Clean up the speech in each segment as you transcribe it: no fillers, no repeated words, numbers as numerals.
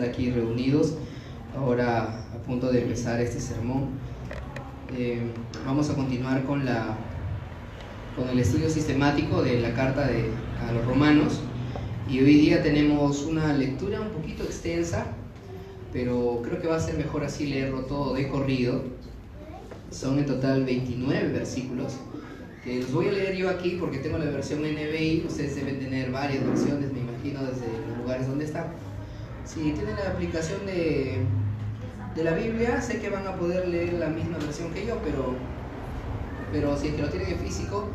estar aquí reunidos ahora a punto de empezar este sermón. Vamos a continuar con el estudio sistemático de la carta a los romanos, y hoy día tenemos una lectura un poquito extensa, pero creo que va a ser mejor así leerlo todo de corrido. Son en total 29 versículos que los voy a leer yo aquí porque tengo la versión NBI. Ustedes deben tener varias versiones, me imagino, desde los lugares donde están. Si tienen la aplicación de la Biblia, sé que van a poder leer la misma versión que yo, pero si es que lo tienen en físico,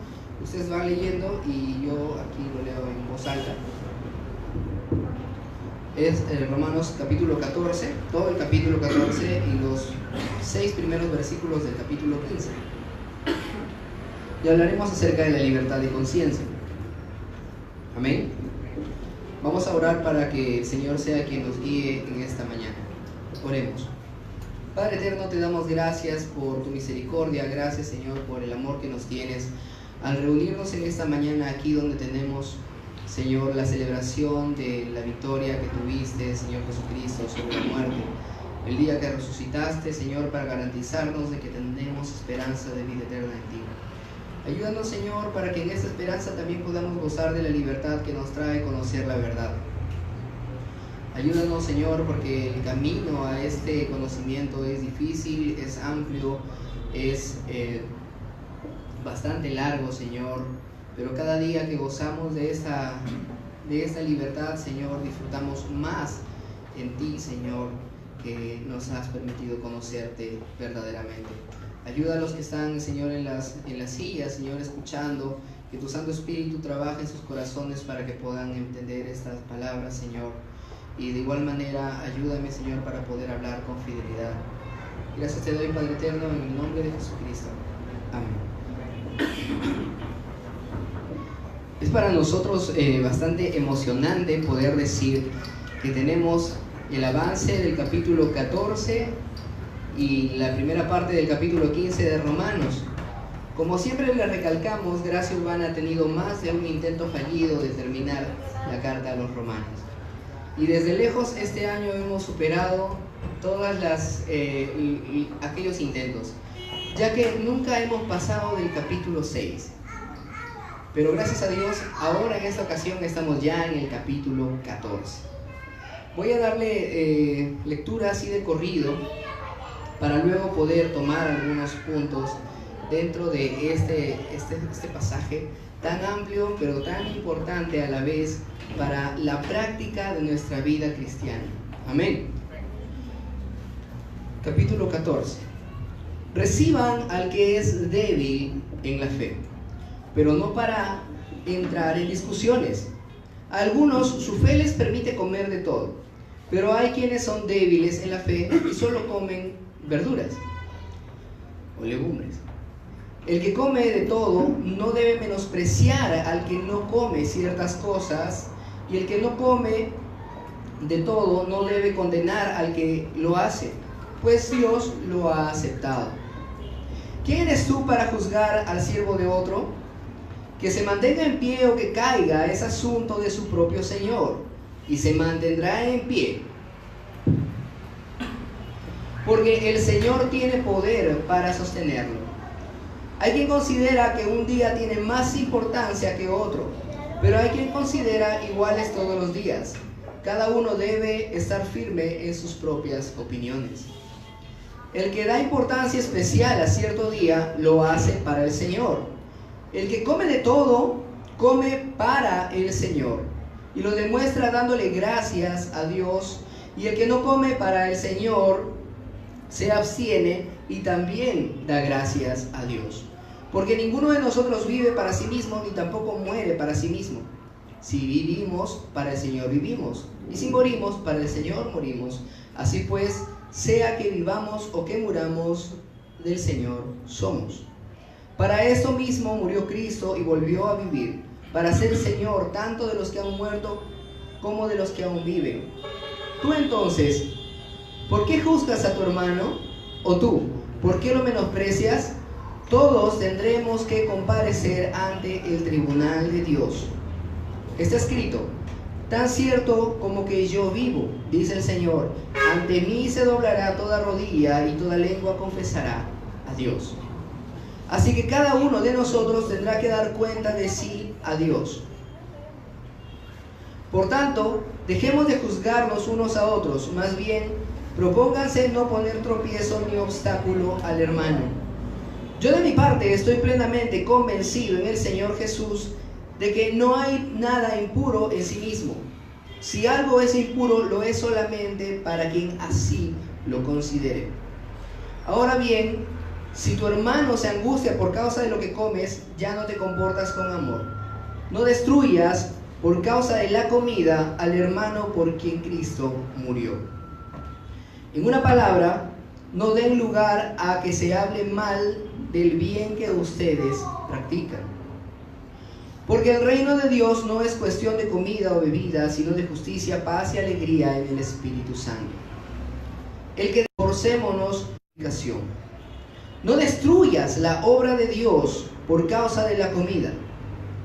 ustedes van leyendo y yo aquí lo leo en voz alta. Es Romanos capítulo 14, todo el capítulo 14 y los 6 primeros versículos del capítulo 15. Y hablaremos acerca de la libertad de conciencia. Amén. Vamos a orar para que el Señor sea quien nos guíe en esta mañana. Oremos. Padre eterno, te damos gracias por tu misericordia. Gracias, Señor, por el amor que nos tienes al reunirnos en esta mañana aquí donde tenemos, Señor, la celebración de la victoria que tuviste, Señor Jesucristo, sobre la muerte. El día que resucitaste, Señor, para garantizarnos de que tendremos esperanza de vida eterna en ti. Ayúdanos, Señor, para que en esta esperanza también podamos gozar de la libertad que nos trae conocer la verdad. Ayúdanos, Señor, porque el camino a este conocimiento es difícil, es amplio, es bastante largo, Señor. Pero cada día que gozamos de esta libertad, Señor, disfrutamos más en ti, Señor, que nos has permitido conocerte verdaderamente. Ayuda a los que están, Señor, en las sillas, Señor, escuchando, que tu Santo Espíritu trabaje en sus corazones para que puedan entender estas palabras, Señor. Y de igual manera, ayúdame, Señor, para poder hablar con fidelidad. Gracias te doy, Padre eterno, en el nombre de Jesucristo. Amén. Es para nosotros bastante emocionante poder decir que tenemos el avance del capítulo 14 y la primera parte del capítulo 15 de Romanos. Como siempre le recalcamos, Gracia Urbana ha tenido más de un intento fallido de terminar la carta a los romanos. Y desde lejos este año hemos superado todas aquellos intentos, ya que nunca hemos pasado del capítulo 6. Pero gracias a Dios, ahora en esta ocasión estamos ya en el capítulo 14. Voy a darle lectura así de corrido para luego poder tomar algunos puntos dentro de este pasaje tan amplio pero tan importante a la vez para la práctica de nuestra vida cristiana. Amén. Capítulo 14. Reciban al que es débil en la fe, pero no para entrar en discusiones. A algunos su fe les permite comer de todo, pero hay quienes son débiles en la fe y solo comen verduras o legumbres. El que come de todo no debe menospreciar al que no come ciertas cosas, y el que no come de todo no debe condenar al que lo hace, pues Dios lo ha aceptado. ¿Quién eres tú para juzgar al siervo de otro? Que se mantenga en pie o que caiga es asunto de su propio Señor, y se mantendrá en pie, porque el Señor tiene poder para sostenerlo. Hay quien considera que un día tiene más importancia que otro, pero hay quien considera iguales todos los días. Cada uno debe estar firme en sus propias opiniones. El que da importancia especial a cierto día lo hace para el Señor. El que come de todo, come para el Señor, y lo demuestra dándole gracias a Dios. Y el que no come para el Señor se abstiene y también da gracias a Dios. Porque ninguno de nosotros vive para sí mismo, ni tampoco muere para sí mismo. Si vivimos, para el Señor vivimos, y si morimos, para el Señor morimos. Así pues, sea que vivamos o que muramos, del Señor somos. Para esto mismo murió Cristo y volvió a vivir, para ser Señor tanto de los que han muerto como de los que aún viven. Tú entonces, ¿por qué juzgas a tu hermano? ¿O tú, por qué lo menosprecias? Todos tendremos que comparecer ante el tribunal de Dios. Está escrito: tan cierto como que yo vivo, dice el Señor, ante mí se doblará toda rodilla y toda lengua confesará a Dios. Así que cada uno de nosotros tendrá que dar cuenta de sí a Dios. Por tanto, dejemos de juzgarnos unos a otros, más bien, propónganse no poner tropiezo ni obstáculo al hermano. Yo de mi parte estoy plenamente convencido en el Señor Jesús de que no hay nada impuro en sí mismo. Si algo es impuro, lo es solamente para quien así lo considere. Ahora bien, si tu hermano se angustia por causa de lo que comes, ya no te comportas con amor. No destruyas por causa de la comida al hermano por quien Cristo murió. En una palabra, no den lugar a que se hable mal del bien que ustedes practican. Porque el reino de Dios no es cuestión de comida o bebida, sino de justicia, paz y alegría en el Espíritu Santo. El que esforcémonos en educación. No destruyas la obra de Dios por causa de la comida.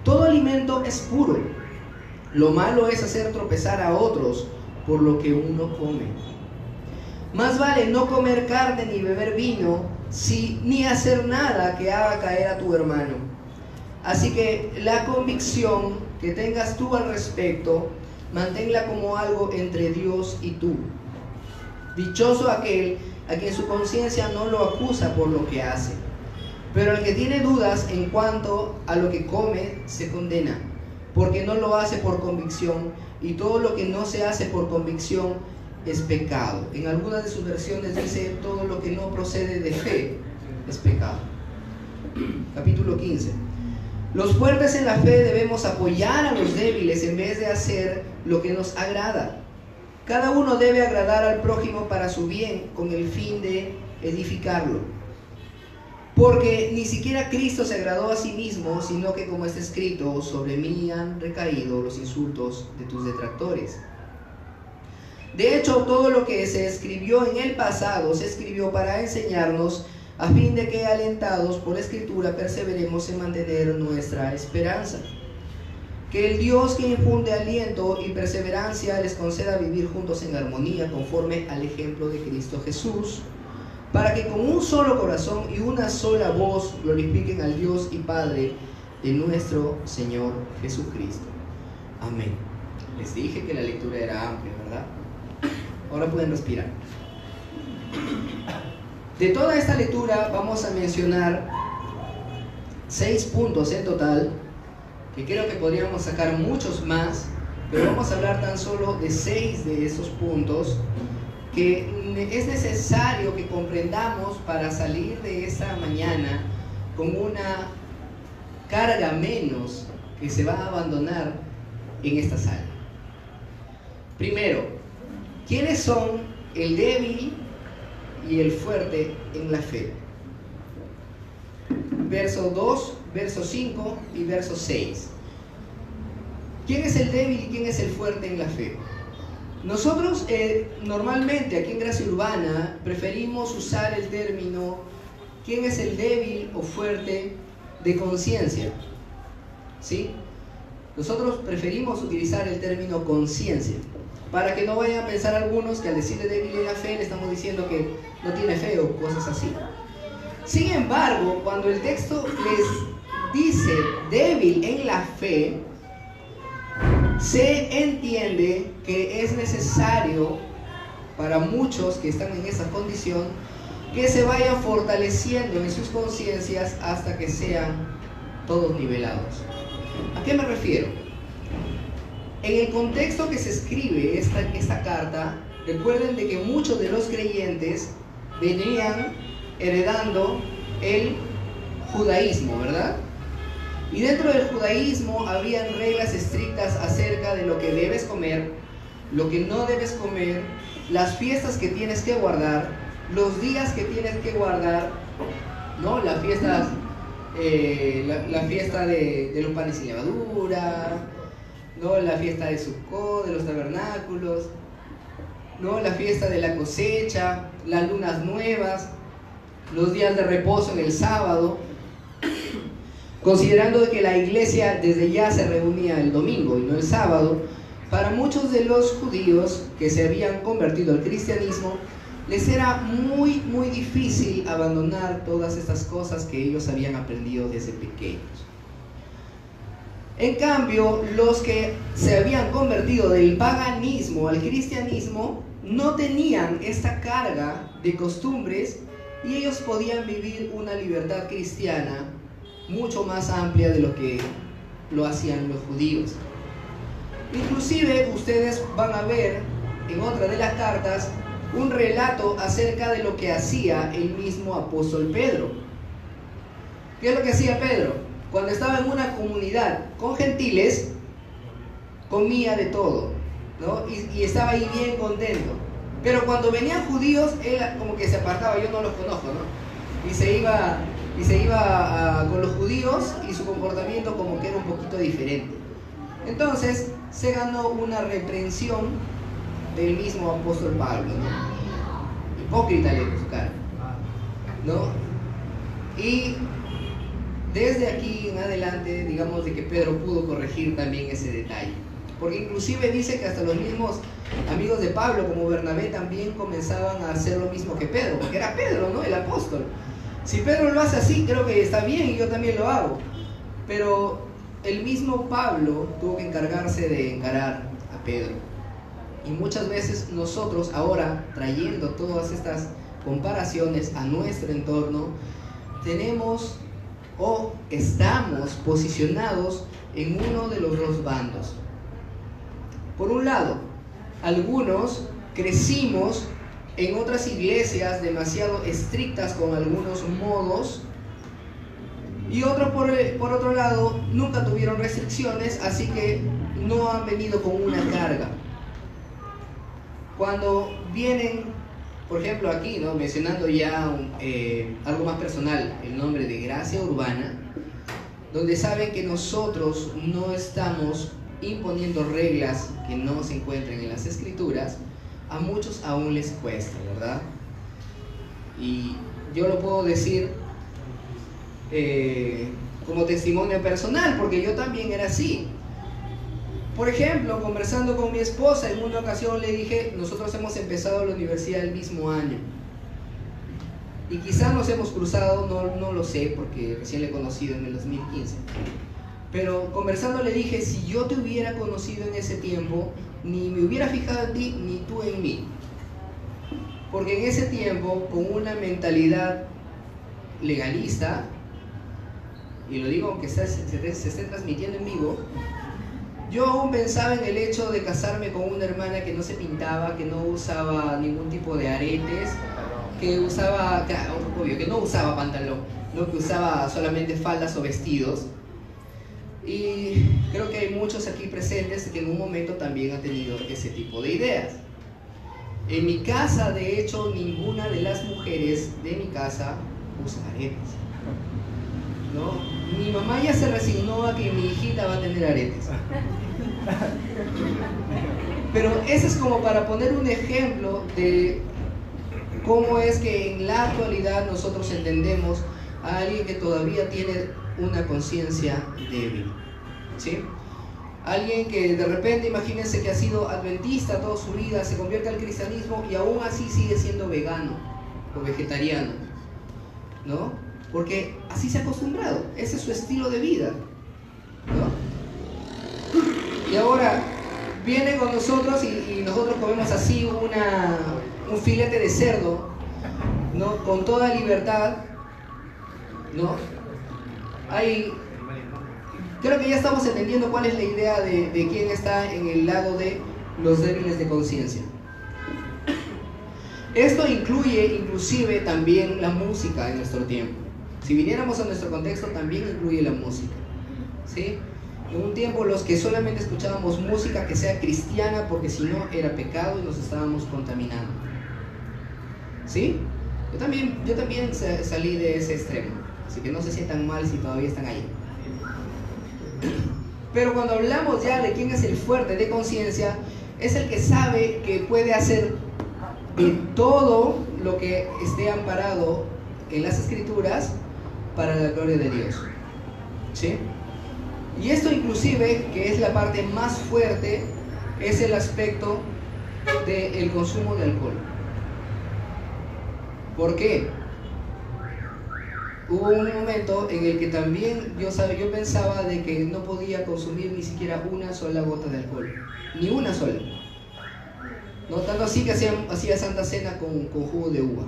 Todo alimento es puro. Lo malo es hacer tropezar a otros por lo que uno come. Más vale no comer carne ni beber vino, ni hacer nada que haga caer a tu hermano. Así que la convicción que tengas tú al respecto, manténla como algo entre Dios y tú. Dichoso aquel a quien su conciencia no lo acusa por lo que hace, pero el que tiene dudas en cuanto a lo que come se condena, porque no lo hace por convicción, y todo lo que no se hace por convicción es pecado. En algunas de sus versiones dice todo lo que no procede de fe es pecado. Capítulo 15. Los fuertes en la fe debemos apoyar a los débiles en vez de hacer lo que nos agrada. Cada uno debe agradar al prójimo para su bien, con el fin de edificarlo. Porque ni siquiera Cristo se agradó a sí mismo, sino que, como está escrito, sobre mí han recaído los insultos de tus detractores. De hecho, todo lo que se escribió en el pasado se escribió para enseñarnos, a fin de que, alentados por la Escritura, perseveremos en mantener nuestra esperanza. Que el Dios que infunde aliento y perseverancia les conceda vivir juntos en armonía conforme al ejemplo de Cristo Jesús, para que con un solo corazón y una sola voz glorifiquen al Dios y Padre de nuestro Señor Jesucristo. Amén. Les dije que la lectura era amplia, ¿verdad? Ahora pueden respirar. De toda esta lectura vamos a mencionar 6 puntos en total, que creo que podríamos sacar muchos más, pero vamos a hablar tan solo de 6 de esos puntos que es necesario que comprendamos para salir de esta mañana con una carga menos que se va a abandonar en esta sala. Primero, ¿quiénes son el débil y el fuerte en la fe? Verso 2, verso 5 y verso 6. ¿Quién es el débil y quién es el fuerte en la fe? Nosotros normalmente aquí en Gracia Urbana preferimos usar el término ¿quién es el débil o fuerte de conciencia? ¿Sí? Nosotros preferimos utilizar el término conciencia, para que no vayan a pensar algunos que al decirle débil en la fe le estamos diciendo que no tiene fe o cosas así. Sin embargo, cuando el texto les dice débil en la fe, se entiende que es necesario para muchos que están en esa condición que se vayan fortaleciendo en sus conciencias hasta que sean todos nivelados. ¿A qué me refiero? En el contexto que se escribe esta carta, recuerden de que muchos de los creyentes venían heredando el judaísmo, ¿verdad? Y dentro del judaísmo habían reglas estrictas acerca de lo que debes comer, lo que no debes comer, las fiestas que tienes que guardar, los días que tienes que guardar, ¿no? La fiesta de los panes sin levadura, ¿no? La fiesta de Sukkot, de los tabernáculos, ¿no? La fiesta de la cosecha, las lunas nuevas, los días de reposo en el sábado, considerando que la iglesia desde ya se reunía el domingo y no el sábado. Para muchos de los judíos que se habían convertido al cristianismo, les era muy difícil abandonar todas estas cosas que ellos habían aprendido desde pequeños. En cambio, los que se habían convertido del paganismo al cristianismo no tenían esta carga de costumbres y ellos podían vivir una libertad cristiana mucho más amplia de lo que lo hacían los judíos. Inclusive ustedes van a ver en otra de las cartas un relato acerca de lo que hacía el mismo apóstol Pedro. ¿Qué es lo que hacía Pedro? Cuando estaba en una comunidad con gentiles, comía de todo, ¿no? Y estaba ahí bien contento. Pero cuando venían judíos, él como que se apartaba, yo no los conozco, ¿no? Y se iba con los judíos y su comportamiento como que era un poquito diferente. Entonces se ganó una reprensión del mismo apóstol Pablo, ¿no? Hipócrita le puso cara, ¿no? Y desde aquí en adelante, digamos de que Pedro pudo corregir también ese detalle, porque inclusive dice que hasta los mismos amigos de Pablo como Bernabé también comenzaban a hacer lo mismo que Pedro, porque era Pedro, ¿no? El apóstol. Si Pedro lo hace así, creo que está bien y yo también lo hago, pero el mismo Pablo tuvo que encargarse de encarar a Pedro. Y muchas veces nosotros ahora, trayendo todas estas comparaciones a nuestro entorno, tenemos o estamos posicionados en uno de los dos bandos. Por un lado, algunos crecimos en otras iglesias demasiado estrictas con algunos modos, y otros por otro lado nunca tuvieron restricciones, así que no han venido con una carga. Cuando vienen, por ejemplo aquí, ¿no? Mencionando ya algo más personal, el nombre de Gracia Urbana, donde saben que nosotros no estamos imponiendo reglas que no se encuentren en las escrituras, a muchos aún les cuesta, ¿verdad? Y yo lo puedo decir como testimonio personal, porque yo también era así. Por ejemplo, conversando con mi esposa, en una ocasión le dije, nosotros hemos empezado la universidad el mismo año y quizás nos hemos cruzado, no lo sé, porque recién le he conocido en el 2015, pero conversando le dije, si yo te hubiera conocido en ese tiempo, ni me hubiera fijado en ti, ni tú en mí, porque en ese tiempo, con una mentalidad legalista, y lo digo aunque se esté transmitiendo en vivo, yo aún pensaba en el hecho de casarme con una hermana que no se pintaba, que no usaba ningún tipo de aretes, que no usaba pantalón, ¿no? Que usaba solamente faldas o vestidos. Y creo que hay muchos aquí presentes que en un momento también han tenido ese tipo de ideas. En mi casa, de hecho, ninguna de las mujeres de mi casa usa aretes, ¿no? Mi mamá ya se resignó a que mi hijita va a tener aretes. Pero ese es como para poner un ejemplo de cómo es que en la actualidad nosotros entendemos a alguien que todavía tiene una conciencia débil, ¿sí? Alguien que de repente, imagínense que ha sido adventista toda su vida, se convierte al cristianismo y aún así sigue siendo vegano o vegetariano, ¿no? Porque así se ha acostumbrado, ese es su estilo de vida, ¿no? Y ahora viene con nosotros y nosotros comemos así un filete de cerdo, ¿no? Con toda libertad, ¿no? Creo que ya estamos entendiendo cuál es la idea de quién está en el lado de los débiles de conciencia. Esto incluye inclusive también la música en nuestro tiempo. Si viniéramos a nuestro contexto, también incluye la música, ¿sí? En un tiempo los que solamente escuchábamos música que sea cristiana, porque si no era pecado y nos estábamos contaminando, ¿sí? Yo también salí de ese extremo, así que no se sientan mal si todavía están ahí. Pero cuando hablamos ya de quién es el fuerte de conciencia, es el que sabe que puede hacer de todo lo que esté amparado en las escrituras para la gloria de Dios, ¿sí? Y esto inclusive, que es la parte más fuerte, es el aspecto del consumo de alcohol. ¿Por qué? Hubo un momento en el que también yo pensaba de que no podía consumir ni siquiera una sola gota de alcohol, ni una sola. No tanto así que hacía Santa Cena con jugo de uva.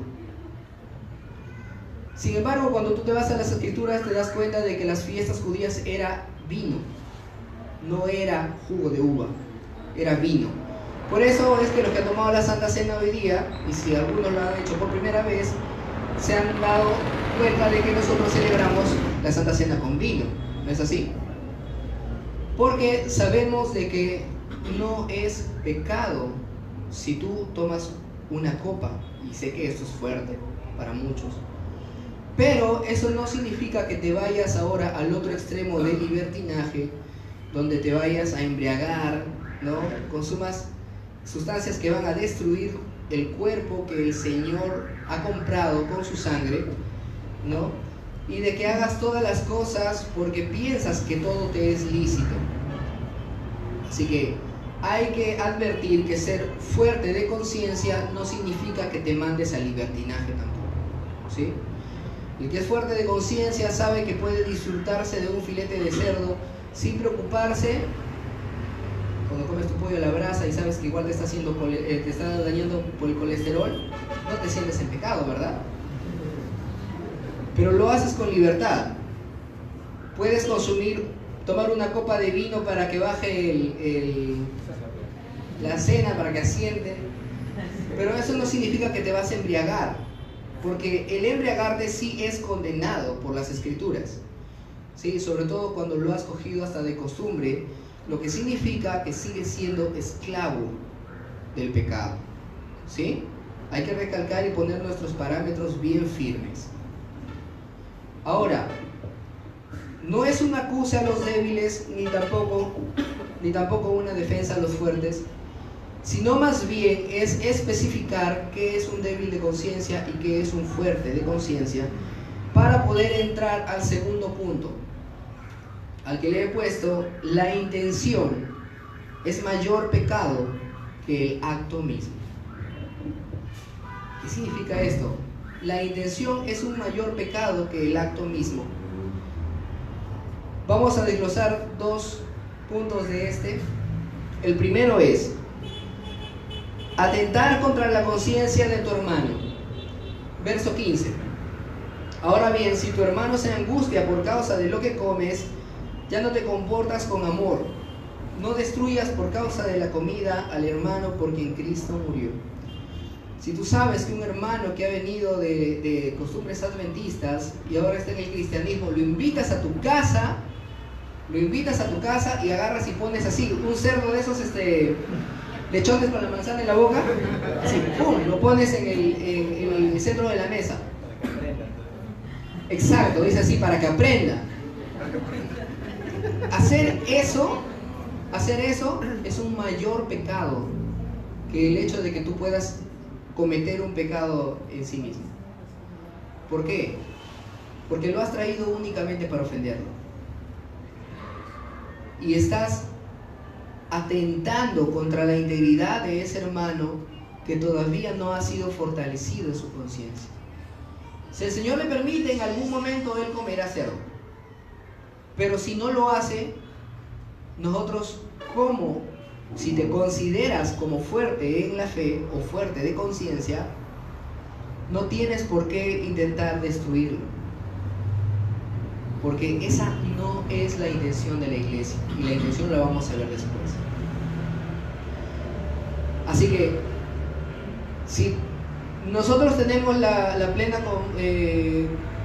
Sin embargo, cuando tú te vas a las escrituras te das cuenta de que las fiestas judías era vino, no era jugo de uva, era vino. Por eso es que los que han tomado la Santa Cena hoy día, y si algunos lo han hecho por primera vez, se han dado cuenta de que nosotros celebramos la Santa Cena con vino, ¿no es así? Porque sabemos de que no es pecado si tú tomas una copa, y sé que esto es fuerte para muchos, pero eso no significa que te vayas ahora al otro extremo del libertinaje, donde te vayas a embriagar, ¿no? Consumas sustancias que van a destruir el cuerpo que el Señor ha comprado con su sangre, ¿no? Y de que hagas todas las cosas porque piensas que todo te es lícito. Así que hay que advertir que ser fuerte de conciencia no significa que te mandes al libertinaje tampoco, ¿sí? El que es fuerte de conciencia sabe que puede disfrutarse de un filete de cerdo sin preocuparse. Cuando comes tu pollo a la brasa y sabes que igual te está dañando por el colesterol, no te sientes en pecado, ¿verdad? Pero lo haces con libertad. Puedes tomar una copa de vino para que baje la cena, para que asiente, pero eso no significa que te vas a embriagar, porque el embriagarte sí es condenado por las Escrituras, ¿sí? Sobre todo cuando lo has cogido hasta de costumbre, lo que significa que sigues siendo esclavo del pecado, ¿sí? Hay que recalcar y poner nuestros parámetros bien firmes. Ahora, no es una acusa a los débiles, ni tampoco una defensa a los fuertes, sino más bien es especificar qué es un débil de conciencia y qué es un fuerte de conciencia, para poder entrar al segundo punto, al que le he puesto: la intención es mayor pecado que el acto mismo. ¿Qué significa esto? La intención es un mayor pecado que el acto mismo. Vamos a desglosar dos puntos de este. El primero es atentar contra la conciencia de tu hermano. Verso 15. Ahora bien, si tu hermano se angustia por causa de lo que comes, ya no te comportas con amor. No destruyas por causa de la comida al hermano por quien Cristo murió. Si tú sabes que un hermano que ha venido de costumbres adventistas y ahora está en el cristianismo, lo invitas a tu casa y agarras y pones así un cerdo de esos lechones con la manzana en la boca, así, ¡pum!, lo pones en el centro de la mesa. Exacto, dice así, para que aprenda. Hacer eso es un mayor pecado que el hecho de que tú puedas cometer un pecado en sí mismo. ¿Por qué? Porque lo has traído únicamente para ofenderlo. Y estás atentando contra la integridad de ese hermano que todavía no ha sido fortalecido en su conciencia. Si el Señor le permite, en algún momento él comerá cerdo. Pero si no lo hace, nosotros, como si te consideras como fuerte en la fe o fuerte de conciencia, no tienes por qué intentar destruirlo, porque esa no es la intención de la iglesia, y la intención la vamos a ver después. Así que si nosotros tenemos la plena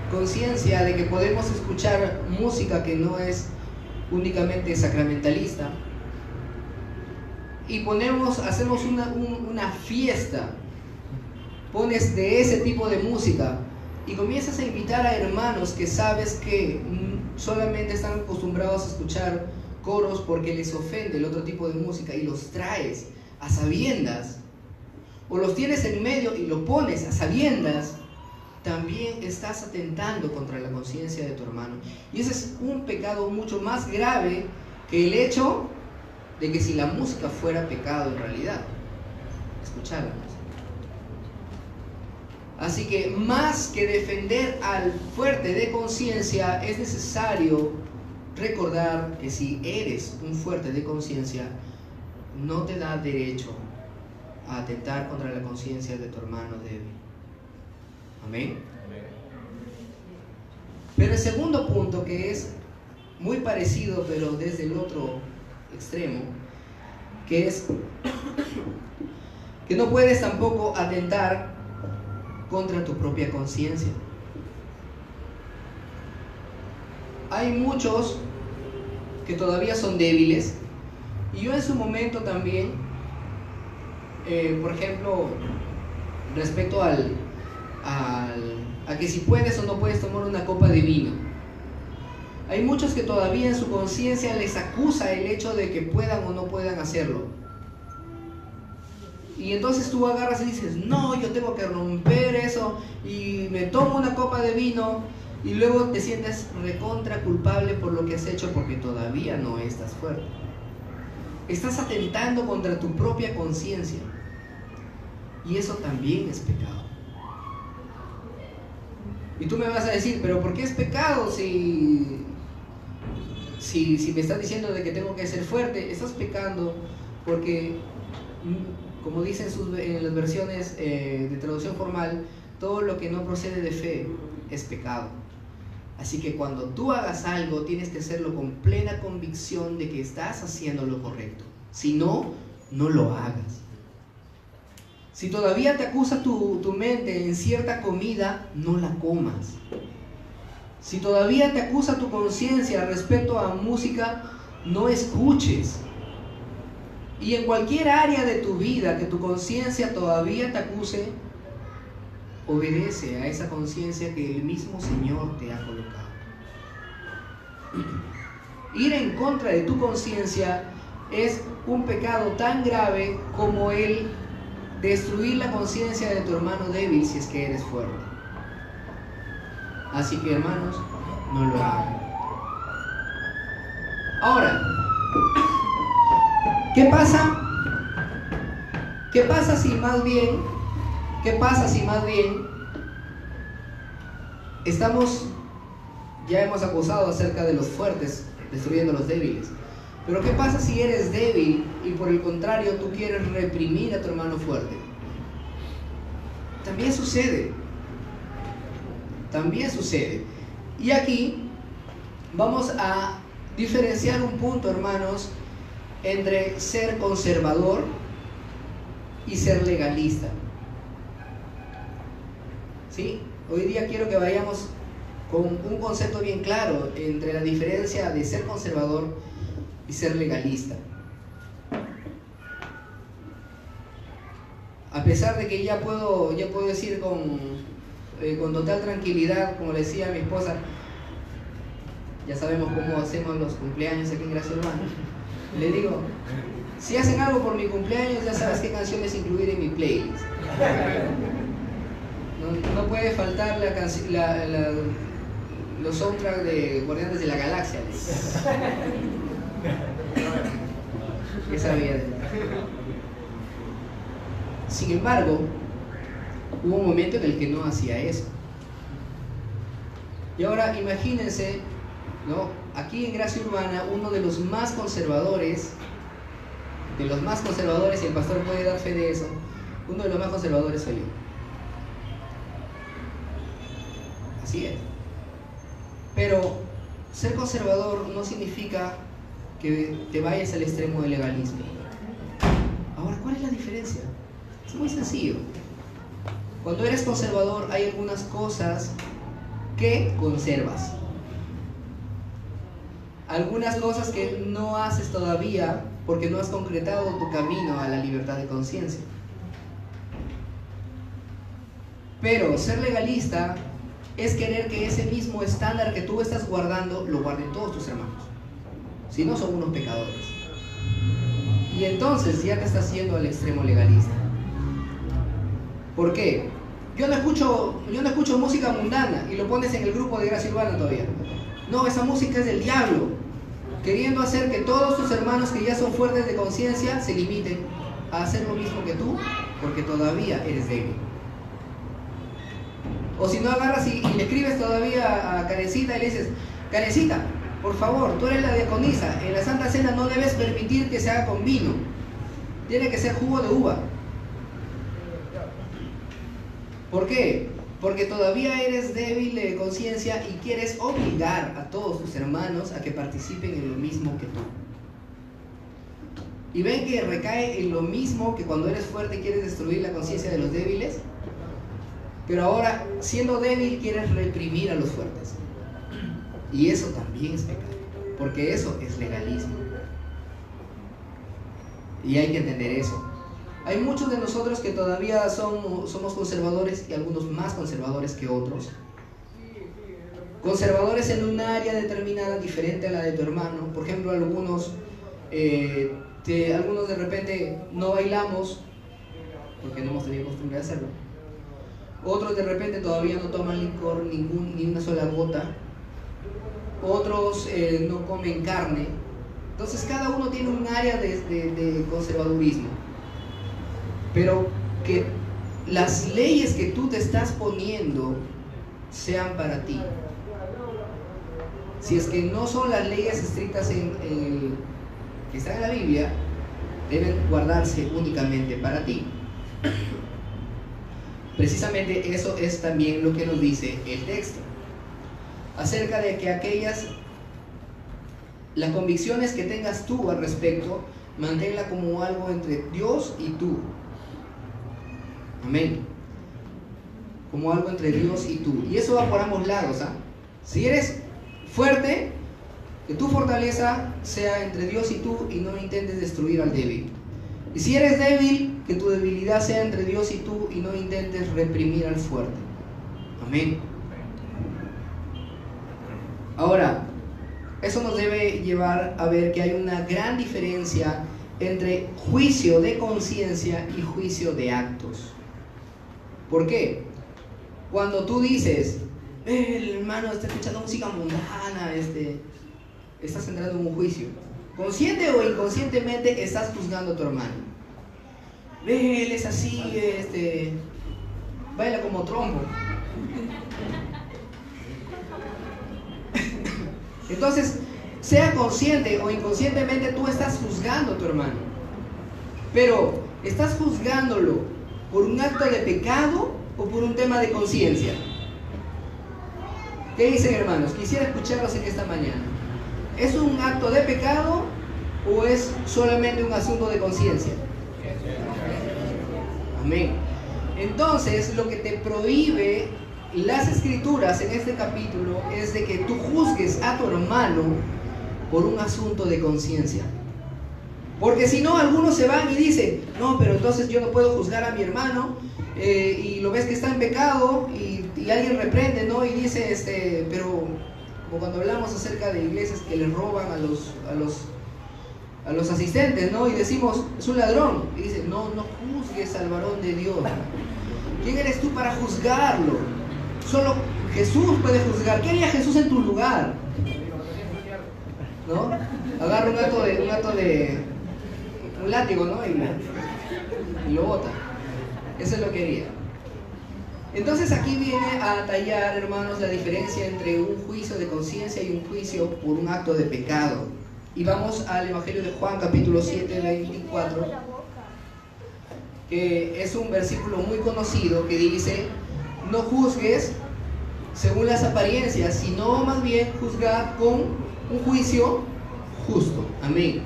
conciencia de que podemos escuchar música que no es únicamente sacramentalista, y hacemos una fiesta, pones de ese tipo de música y comienzas a invitar a hermanos que sabes que solamente están acostumbrados a escuchar coros porque les ofende el otro tipo de música, y los traes a sabiendas, o los tienes en medio y lo pones a sabiendas, también estás atentando contra la conciencia de tu hermano. Y ese es un pecado mucho más grave que el hecho de que si la música fuera pecado en realidad, escuchar la música. Así que más que defender al fuerte de conciencia, es necesario recordar que si eres un fuerte de conciencia, no te da derecho a atentar contra la conciencia de tu hermano débil. Amén. Pero el segundo punto, que es muy parecido pero desde el otro extremo, que es que no puedes tampoco atentar contra tu propia conciencia. Hay muchos que todavía son débiles, y yo en su momento también, por ejemplo, respecto a que si puedes o no puedes tomar una copa de vino. Hay muchos que todavía en su conciencia les acusa el hecho de que puedan o no puedan hacerlo. Y entonces tú agarras y dices, no, yo tengo que romper eso, y me tomo una copa de vino, y luego te sientes recontra culpable por lo que has hecho, porque todavía no estás fuerte. Estás atentando contra tu propia conciencia, y eso también es pecado. Y tú me vas a decir, pero ¿por qué es pecado si me estás diciendo de que tengo que ser fuerte? Estás pecando porque, como dicen en las versiones de traducción formal, todo lo que no procede de fe es pecado. Así que cuando tú hagas algo, tienes que hacerlo con plena convicción de que estás haciendo lo correcto. Si no, no lo hagas. Si todavía te acusa tu mente en cierta comida, no la comas. Si todavía te acusa tu conciencia respecto a música, no escuches. Y en cualquier área de tu vida que tu conciencia todavía te acuse, obedece a esa conciencia que el mismo Señor te ha colocado. Ir en contra de tu conciencia es un pecado tan grave como el destruir la conciencia de tu hermano débil si es que eres fuerte. Así que, hermanos, no lo hagan. Ahora, ¿qué pasa? ¿Qué pasa si más bien ya hemos acusado acerca de los fuertes destruyendo a los débiles? Pero ¿qué pasa si eres débil y por el contrario tú quieres reprimir a tu hermano fuerte? También sucede. Y aquí vamos a diferenciar un punto, hermanos, entre ser conservador y ser legalista. ¿Sí? Hoy día quiero que vayamos con un concepto bien claro entre la diferencia de ser conservador y ser legalista. A pesar de que ya puedo decir con total tranquilidad, como le decía a mi esposa, ya sabemos cómo hacemos los cumpleaños aquí en Gracia Urbana. Le digo, si hacen algo por mi cumpleaños, ya sabes qué canciones incluir en mi playlist. No puede faltar los soundtracks de Guardianes de la Galaxia. ¿Qué sabía? Sin embargo, hubo un momento en el que no hacía eso. Y ahora imagínense, ¿no? Aquí en Gracia Urbana, uno de los más conservadores, y el pastor puede dar fe de eso, uno de los más conservadores soy yo. Así es. Pero ser conservador no significa que te vayas al extremo del legalismo. Ahora, ¿cuál es la diferencia? Es muy sencillo. Cuando eres conservador hay algunas cosas que conservas. Algunas cosas que no haces todavía porque no has concretado tu camino a la libertad de conciencia. Pero ser legalista es querer que ese mismo estándar que tú estás guardando lo guarden todos tus hermanos. Si no, son unos pecadores. Y entonces ya te estás yendo al extremo legalista. ¿Por qué? Yo no escucho música mundana y lo pones en el grupo de Gracia Urbana todavía. No, esa música es del diablo. queriendo hacer que todos tus hermanos que ya son fuertes de conciencia se limiten a hacer lo mismo que tú, porque todavía eres débil. O si no, agarras y le escribes todavía a Karencita y le dices: Karencita, por favor, tú eres la diaconisa, en la Santa Cena no debes permitir que se haga con vino, tiene que ser jugo de uva. ¿Por qué? Porque todavía eres débil de conciencia y quieres obligar a todos tus hermanos a que participen en lo mismo que tú. ¿Y ven que recae en lo mismo que cuando eres fuerte quieres destruir la conciencia de los débiles? Pero ahora, siendo débil, quieres reprimir a los fuertes. Y eso también es pecado, porque eso es legalismo. Y hay que entender eso. Hay muchos de nosotros que todavía somos conservadores, y algunos más conservadores que otros. Conservadores en un área determinada diferente a la de tu hermano. Por ejemplo, algunos de repente no bailamos porque no hemos tenido costumbre de hacerlo. Otros de repente todavía no toman licor ni una sola gota. Otros no comen carne. Entonces cada uno tiene un área de conservadurismo. Pero que las leyes que tú te estás poniendo sean para ti. Si es que no son las leyes estrictas que están en la Biblia, deben guardarse únicamente para ti. Precisamente eso es también lo que nos dice el texto acerca de que las convicciones que tengas tú al respecto, manténla como algo entre Dios y tú. Amén. Como algo entre Dios y tú. Y eso va por ambos lados, ¿ah? Si eres fuerte, que tu fortaleza sea entre Dios y tú y no intentes destruir al débil. Y si eres débil, que tu debilidad sea entre Dios y tú y no intentes reprimir al fuerte. Amén. Ahora, eso nos debe llevar a ver que hay una gran diferencia entre juicio de conciencia y juicio de actos. ¿Por qué? Cuando tú dices: el hermano está escuchando música mundana, estás entrando en un juicio. Consciente o inconscientemente estás juzgando a tu hermano. Él es así, baila como trompo. Entonces, sea consciente o inconscientemente, tú estás juzgando a tu hermano. Pero, ¿estás juzgándolo por un acto de pecado o por un tema de conciencia? ¿Qué dicen, hermanos? Quisiera escucharlos en esta mañana. ¿Es un acto de pecado o es solamente un asunto de conciencia? Amén. Entonces, lo que te prohíbe las escrituras en este capítulo es de que tú juzgues a tu hermano por un asunto de conciencia. Porque si no, algunos se van y dicen: no, pero entonces yo no puedo juzgar a mi hermano, y lo ves que está en pecado y alguien reprende, ¿no? Y dice, pero como cuando hablamos acerca de iglesias que le roban a los asistentes, ¿no? Y decimos: es un ladrón. Y dice: no juzgues al varón de Dios. ¿Quién eres tú para juzgarlo? Solo Jesús puede juzgar. ¿Qué haría Jesús en tu lugar? ¿No? Agarra un látigo, ¿no? Y lo bota. Eso es lo que haría. Entonces aquí viene a tallar, hermanos, la diferencia entre un juicio de conciencia y un juicio por un acto de pecado. Y vamos al Evangelio de Juan, capítulo 7, 24, que es un versículo muy conocido que dice: no juzgues según las apariencias, sino más bien juzga con un juicio justo. Amén.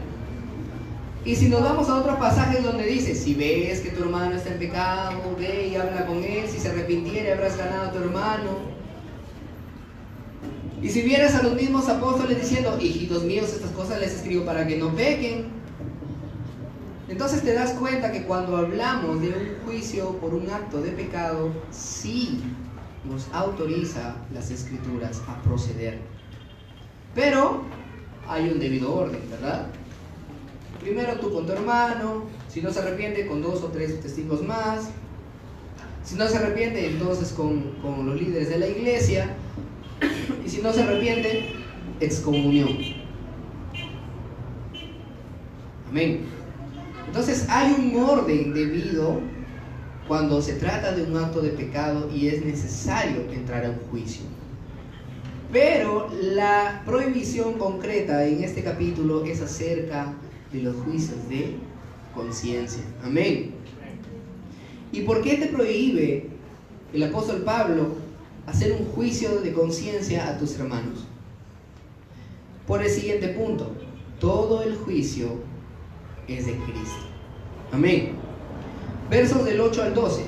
Y si nos vamos a otro pasaje donde dice: si ves que tu hermano está en pecado, ve y habla con él, si se arrepintiere habrás ganado a tu hermano. Y si vieras a los mismos apóstoles diciendo: hijitos míos, estas cosas les escribo para que no pequen. Entonces te das cuenta que cuando hablamos de un juicio por un acto de pecado, sí nos autoriza las escrituras a proceder. Pero hay un debido orden, ¿verdad? Primero tú con tu hermano, si no se arrepiente, con 2 o 3 testigos más. Si no se arrepiente, entonces con los líderes de la iglesia. Y si no se arrepiente, excomunión. Amén. Entonces hay un orden debido cuando se trata de un acto de pecado y es necesario entrar a un juicio. Pero la prohibición concreta en este capítulo es acerca de los juicios de conciencia. Amén. ¿Y por qué te prohíbe el apóstol Pablo hacer un juicio de conciencia a tus hermanos? Por el siguiente punto: todo el juicio es de Cristo. Amén. Versos del 8 al 12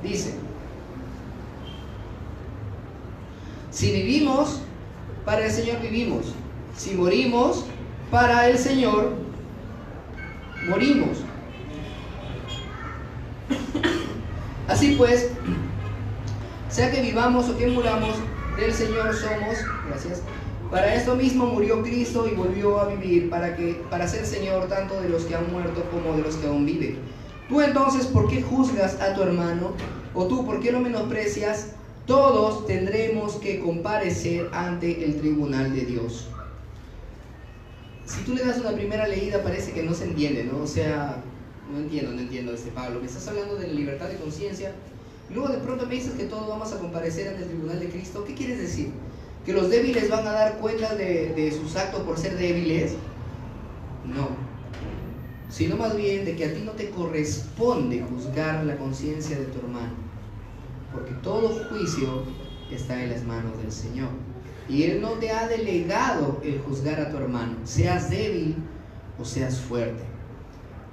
dice: si vivimos, para el Señor vivimos. Si morimos, para el Señor morimos. Así pues, sea que vivamos o que muramos, del Señor somos. Gracias. Para esto mismo murió Cristo y volvió a vivir, para ser Señor tanto de los que han muerto como de los que aún viven. Tú entonces, ¿por qué juzgas a tu hermano? ¿O tú, por qué lo menosprecias? Todos tendremos que comparecer ante el tribunal de Dios. Si tú le das una primera leída, parece que no se entiende, ¿no? O sea, no entiendo, Pablo. Me estás hablando de la libertad de conciencia. Y luego de pronto me dices que todos vamos a comparecer ante el tribunal de Cristo. ¿Qué quieres decir? ¿Que los débiles van a dar cuenta de sus actos por ser débiles? No. Sino más bien de que a ti no te corresponde juzgar la conciencia de tu hermano. Porque todo juicio está en las manos del Señor. Y Él no te ha delegado el juzgar a tu hermano, seas débil o seas fuerte.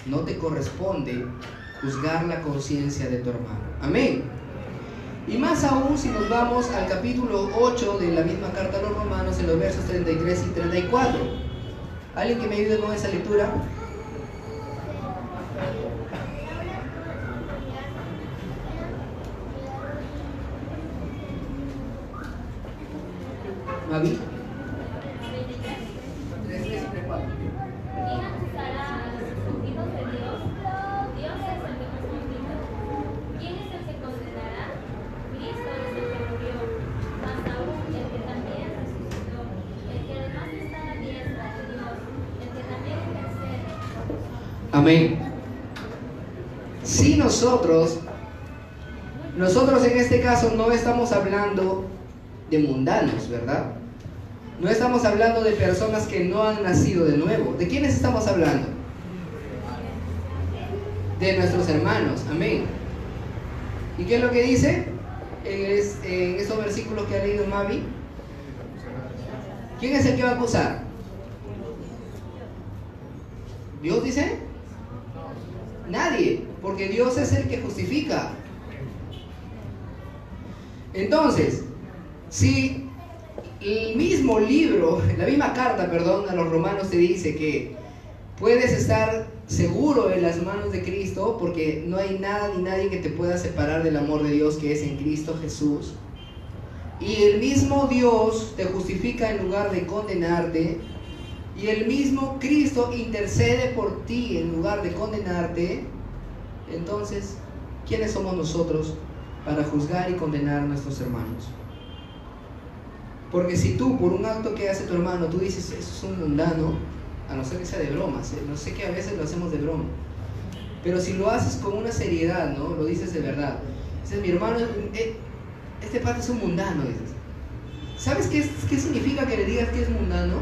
No te corresponde juzgar la conciencia de tu hermano. Amén. Y más aún si nos vamos al capítulo 8 de la misma carta a los Romanos, en los versos 33 y 34. ¿Alguien que me ayude con esa lectura? Mavi. 3, 3 y 4. ¿Quién acusará a los escogidos de Dios? Dios es el que nos condenó. ¿Quién es el que condenará? Cristo es el que murió, más aún el que también resucitó, el que además está a la diestra de Dios, el que también intercede. Amén. Si nosotros en este caso no estamos hablando de mundanos, ¿verdad? No estamos hablando de personas que no han nacido de nuevo. ¿De quiénes estamos hablando? De nuestros hermanos. Amén. ¿Y qué es lo que dice en esos versículos que ha leído Mavi? ¿Quién es el que va a acusar? ¿Dios dice? Nadie, porque Dios es el que justifica. Entonces, si el mismo libro, la misma carta, a los romanos te dice que puedes estar seguro en las manos de Cristo porque no hay nada ni nadie que te pueda separar del amor de Dios que es en Cristo Jesús, y el mismo Dios te justifica en lugar de condenarte, y el mismo Cristo intercede por ti en lugar de condenarte, entonces, ¿quiénes somos nosotros para juzgar y condenar a nuestros hermanos? Porque si tú, por un acto que hace tu hermano, tú dices, eso es un mundano, a no ser que sea de bromas, no sé, que a veces lo hacemos de broma, pero si lo haces con una seriedad, ¿no? Lo dices de verdad. Dices, mi hermano, este parte es un mundano, dices. ¿Sabes qué significa que le digas que es mundano?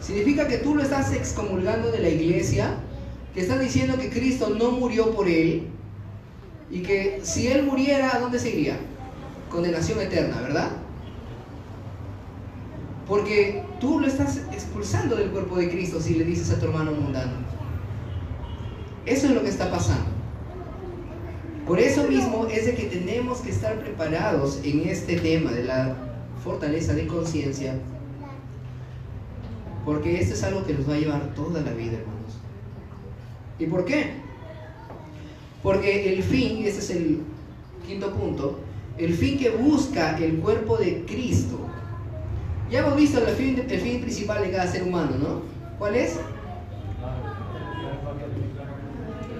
Significa que tú lo estás excomulgando de la iglesia, que estás diciendo que Cristo no murió por él, y que si él muriera, ¿a dónde se iría? Condenación eterna, ¿verdad? Porque tú lo estás expulsando del cuerpo de Cristo si le dices a tu hermano mundano. Eso es lo que está pasando. Por eso mismo es de que tenemos que estar preparados en este tema de la fortaleza de conciencia, porque esto es algo que nos va a llevar toda la vida, hermanos. ¿Y por qué? Porque el fin, y este es el quinto punto, el fin que busca el cuerpo de Cristo. Ya hemos visto el fin principal de cada ser humano, ¿no? ¿Cuál es?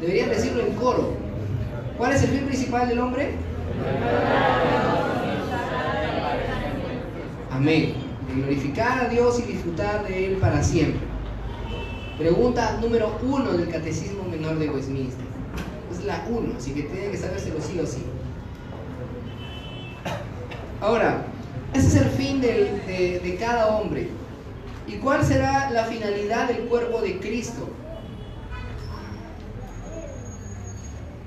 Deberían decirlo en coro. ¿Cuál es el fin principal del hombre? Amén. De glorificar a Dios y disfrutar de Él para siempre. Pregunta número 1 del Catecismo Menor de Westminster. Es la 1, así que tienen que sabérselo sí o sí. Ahora, ese es el fin de cada hombre. ¿Y cuál será la finalidad del cuerpo de Cristo?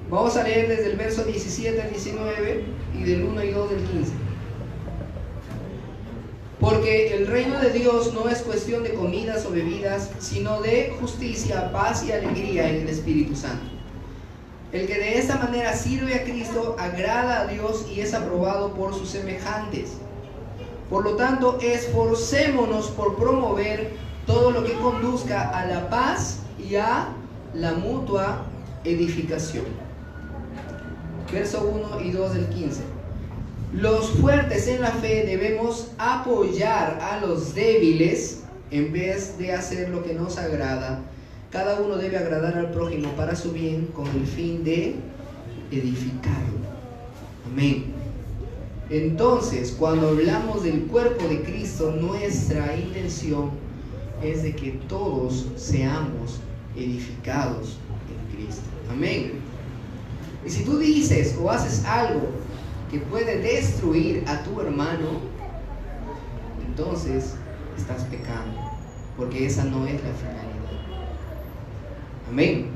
Vamos a leer desde el verso 17 al 19 y del 1 y 2 del 15. Porque el reino de Dios no es cuestión de comidas o bebidas, sino de justicia, paz y alegría en el Espíritu Santo. El que de esta manera sirve a Cristo agrada a Dios y es aprobado por sus semejantes. Por lo tanto, esforcémonos por promover todo lo que conduzca a la paz y a la mutua edificación. Verso 1 y 2 del 15. Los fuertes en la fe debemos apoyar a los débiles en vez de hacer lo que nos agrada. Cada uno debe agradar al prójimo para su bien con el fin de edificarlo. Amén. Entonces, cuando hablamos del cuerpo de Cristo, nuestra intención es de que todos seamos edificados en Cristo. Amén. Y si tú dices o haces algo que puede destruir a tu hermano, entonces estás pecando, porque esa no es la finalidad. Amén.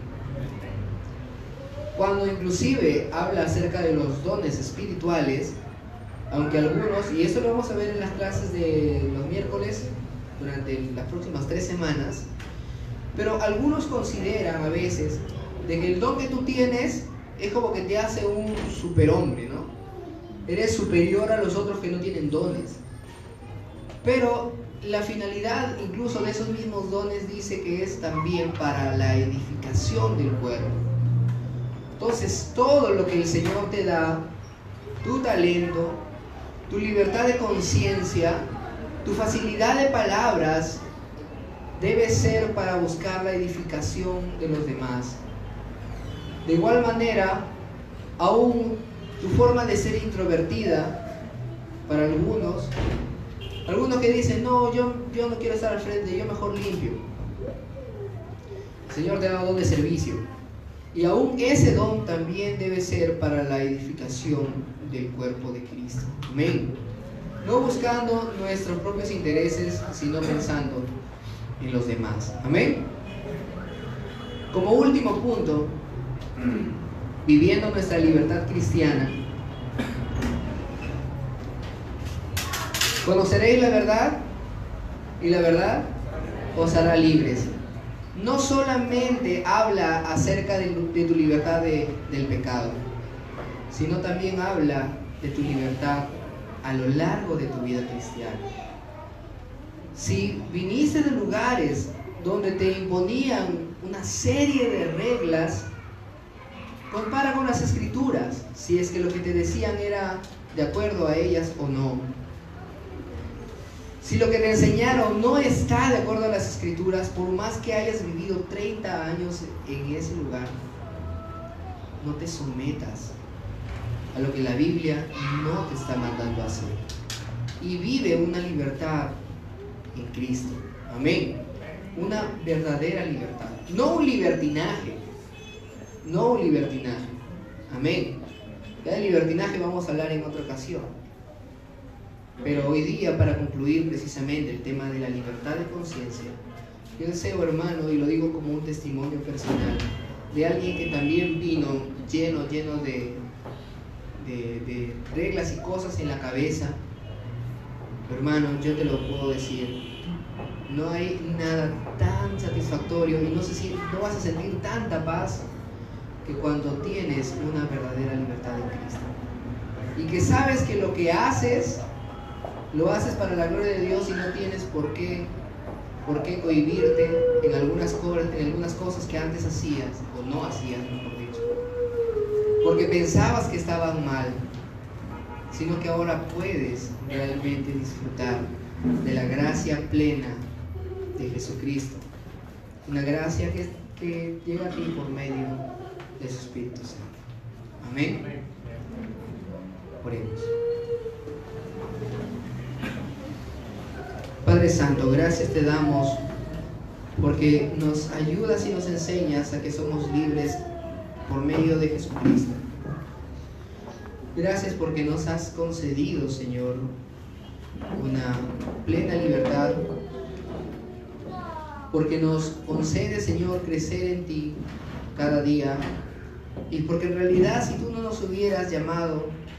Cuando inclusive habla acerca de los dones espirituales, aunque algunos, y esto lo vamos a ver en las clases de los miércoles durante las próximas 3 semanas, pero algunos consideran a veces de que el don que tú tienes es como que te hace un superhombre, ¿no? Eres superior a los otros que no tienen dones. Pero la finalidad incluso de esos mismos dones dice que es también para la edificación del cuerpo. Entonces, todo lo que el Señor te da, tu talento, tu libertad de conciencia, tu facilidad de palabras, debe ser para buscar la edificación de los demás. De igual manera, aún tu forma de ser introvertida, para algunos que dicen, no, yo no quiero estar al frente, yo mejor limpio. El Señor te ha dado don de servicio. Y aún ese don también debe ser para la edificación del cuerpo de Cristo. Amén. No buscando nuestros propios intereses, sino pensando en los demás. Amén. Como último punto, viviendo nuestra libertad cristiana, conoceréis la verdad y la verdad os hará libres. No solamente habla acerca de tu libertad del pecado, sino también habla de tu libertad a lo largo de tu vida cristiana. Si viniste de lugares donde te imponían una serie de reglas, compara con las Escrituras, si es que lo que te decían era de acuerdo a ellas o no. Si lo que te enseñaron no está de acuerdo a las Escrituras, por más que hayas vivido 30 años en ese lugar, no te sometas a lo que la Biblia no te está mandando a hacer. Y vive una libertad en Cristo. Amén. Una verdadera libertad. No un libertinaje. No un libertinaje. Amén. Ya de libertinaje vamos a hablar en otra ocasión. Pero hoy día, para concluir precisamente el tema de la libertad de conciencia, yo deseo, hermano, y lo digo como un testimonio personal, de alguien que también vino lleno de reglas y cosas en la cabeza. Hermano, yo te lo puedo decir, no hay nada tan satisfactorio y no vas a sentir tanta paz que cuando tienes una verdadera libertad en Cristo. Y que sabes que lo que haces, lo haces para la gloria de Dios y no tienes por qué cohibirte en algunas cosas que antes hacías, o no hacías, mejor dicho, porque pensabas que estaban mal, sino que ahora puedes realmente disfrutar de la gracia plena de Jesucristo, una gracia que llega a ti por medio de su Espíritu Santo. Amén. Oremos. Padre Santo, gracias te damos porque nos ayudas y nos enseñas a que somos libres por medio de Jesucristo. Gracias porque nos has concedido, Señor, una plena libertad, porque nos concede, Señor, crecer en ti cada día, y porque en realidad si tú no nos hubieras llamado